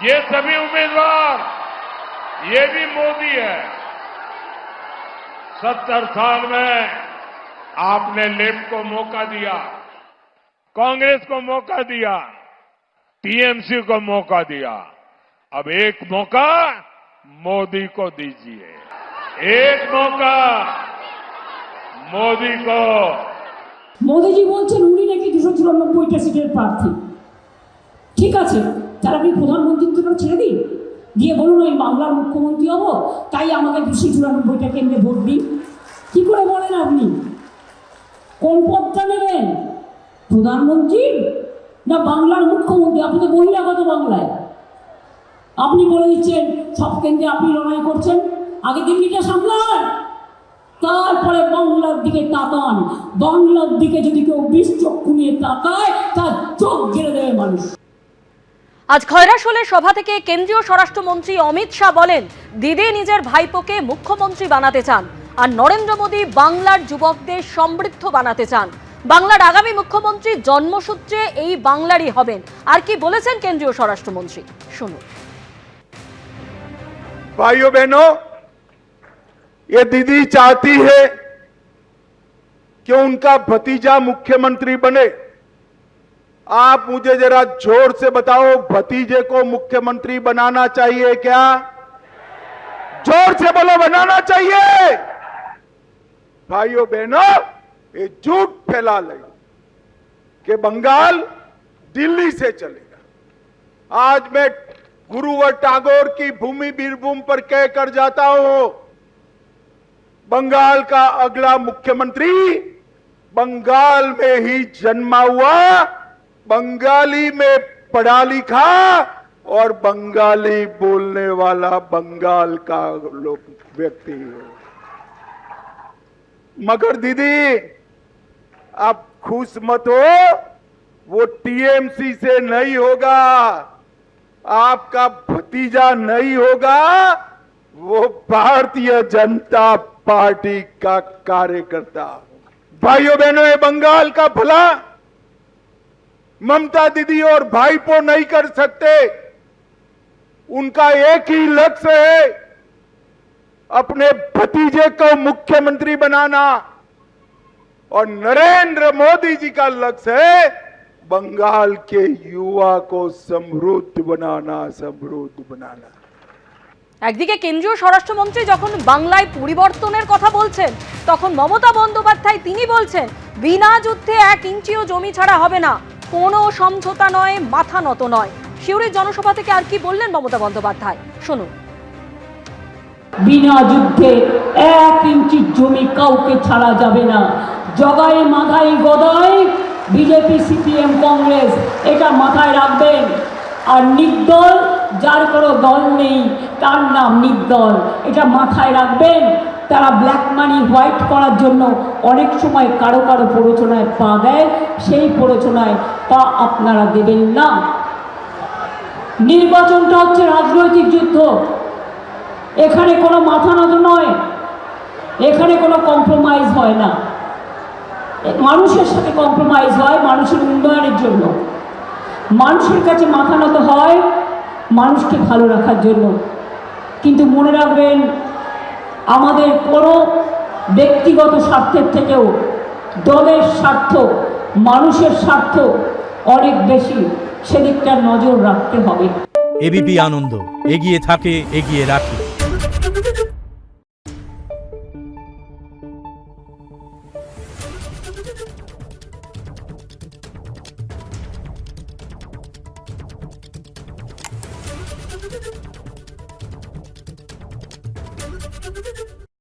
ये सभी उम्मीदवार, ये भी मोदी है। 70 साल में आपने लेफ्ट को मौका दिया, कांग्रेस को मौका दिया, टीएमसी को मौका दिया। अब एक मौका मोदी को दीजिए, एक मौका मोदी को। মোদিজি বলছেন উনি নাকি 294টা সিটের প্রার্থী। ঠিক আছে, তার আপনি প্রধানমন্ত্রীত্বটা ছেড়ে দিন, দিয়ে বলুন ওই বাংলার মুখ্যমন্ত্রী হব, তাই আমাকে 294টা কেন্দ্রে ভোট দিন। কি করে বলেন আপনি? কোন পদটা নেবেন, প্রধানমন্ত্রী না বাংলার মুখ্যমন্ত্রী? আপনি তো বহিরাগত বাংলায়। আপনি বলে দিচ্ছেন সব কেন্দ্রে আপনি লড়াই করছেন, আগে দিল্লিটা সামলান, তারপরে বাংলার দিকে তাকান। বাংলার দিকে যদি কেউ 20 চক্ষু নিয়ে তাকায় তার চোখ গেড়ে দেবে মানুষ। আজ খয়রাশোলের সভা থেকে কেন্দ্রীয় স্বরাষ্ট্রমন্ত্রী অমিত শাহ বলেন, দিদি নিজের ভাইপোকে মুখ্যমন্ত্রী বানাতে চান, আর নরেন্দ্র মোদী বাংলার যুবকদের সমৃদ্ধ বানাতে চান। বাংলার আগামী মুখ্যমন্ত্রী জন্মসূত্রে এই বাংলারই হবেন। আর কি বলেছেন কেন্দ্রীয় স্বরাষ্ট্রমন্ত্রী, শুনুন। भाइयों बहनों, ये दीदी चाहती है कि उनका भतीजा मुख्यमंत्री बने। आप मुझे जरा जोर से बताओ, भतीजे को मुख्यमंत्री बनाना चाहिए क्या? जोर से बोलो, बनाना चाहिए। भाइयों बहनों, ये झूठ फैला ले कि बंगाल दिल्ली से चलेगा। आज मैं गुरुवर टैगोर की भूमि बीरभूम पर कहकर जाता हूं, बंगाल का अगला मुख्यमंत्री बंगाल में ही जन्मा हुआ, बंगाली में पढ़ा लिखा और बंगाली बोलने वाला बंगाल का व्यक्ति है। मगर दीदी आप खुश मत हो, वो टीएमसी से नहीं होगा, आपका भतीजा नहीं होगा, वो भारतीय जनता पार्टी का कार्यकर्ता। भाइयों बहनों, ये बंगाल का भला ममता दीदी और भाईपो नहीं कर सकते। उनका एक ही लक्ष्य है, अपने भतीजे को मुख्यमंत्री बनाना, और नरेंद्र मोदी जी का लक्ष्य है बंगाल के युवा को समृद्ध बनाना, समृद्ध बनाना। একদিকে কেন্দ্রীয় স্বরাষ্ট্রমন্ত্রী যখন বাংলায় পরিবর্তনের কথা বলছেন, তখন মমতা বন্দ্যোপাধ্যায় তিনি বলছেন বিনা যুদ্ধে 1 ইঞ্চিও জমি ছাড়া হবে না, কোনো সমঝোতা নয়, মাথা নত নয়। সিউড়ির জনসভা থেকে আর কি বললেন মমতা বন্দ্যোপাধ্যায়, শুনুন। বিনা যুদ্ধে 1 ইঞ্চি জমি কাউকে ছাড়া যাবে না। জগাই মাথায় গদাই বিজেপি, সিপিএম, কংগ্রেস, এটা মাথায় রাখবেন। আর নির্দল, যার কোনো দল নেই তার নাম নির্দল, এটা মাথায় রাখবেন। তারা ব্ল্যাক মানি হোয়াইট করার জন্য অনেক সময় কারো কারো প্ররোচনায় পা দেয়, সেই প্ররোচনায় পা আপনারা দেবেন না। নির্বাচনটা হচ্ছে রাজনৈতিক যুদ্ধ, এখানে কোনো মাথা নত নয়, এখানে কোনো কম্প্রোমাইজ হয় না। মানুষের সাথে কম্প্রোমাইজ হয় মানুষের উন্নয়নের জন্য, মানুষের কাছে মাথা নত হয় মানুষকে ভালো রাখার জন্য। কিন্তু মনে রাখবেন, আমাদের কোনো ব্যক্তিগত স্বার্থের থেকেও দলের স্বার্থ, মানুষের স্বার্থ অনেক বেশি, সেদিকটা নজর রাখতে হবে। এবিপি আনন্দ, এগিয়ে থাকে, এগিয়ে রাখে।